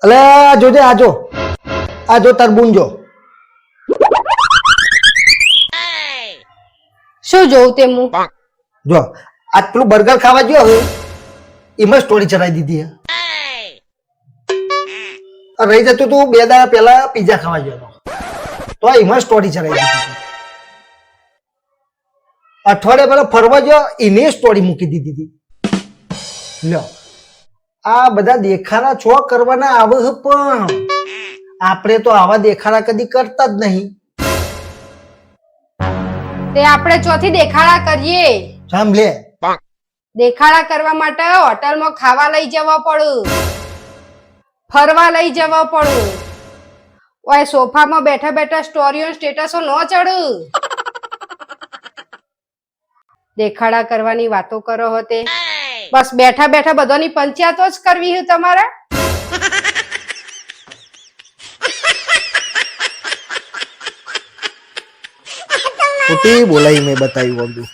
અલે જોજે આજો તરબૂન જો. શું જોઉં તે હું? જો આટલું બર્ગર ખાવા ગયો હવે એમાં સ્ટોરી ચડાવી દીધી. રહી જતું તું 2 દાડા પહેલા પીઝા ખાવા ગયો હતો તો એમાં સ્ટોરી ચડાવી દીધી. અઠવાડિયા પહેલા ફરવા ગયો એને સ્ટોરી મૂકી દીધી હતી. લ્યો આ બધા દેખાડા છો કરવાના આવે પણ આપણે તો આવા દેખાડા કદી કરતા જ નહીં. તે આપણે ચોથી દેખાડા કરીએ. સાંભળે દેખાડા કરવા માટે હોટલમાં ખાવા લઈ જવા પડે, ફરવા લઈ જવા પડે. ઓય સોફામાં બેઠા બેઠા સ્ટોરીઓ સ્ટેટસો ન ચડ. દેખાડા કરવાની વાતો કરો હોતે. બસ બેઠા બેઠા બધાની પંચાયતો જ કરવી છે તમારે. ખોટી બોલાઈ મેં બતાવ્યું બધું.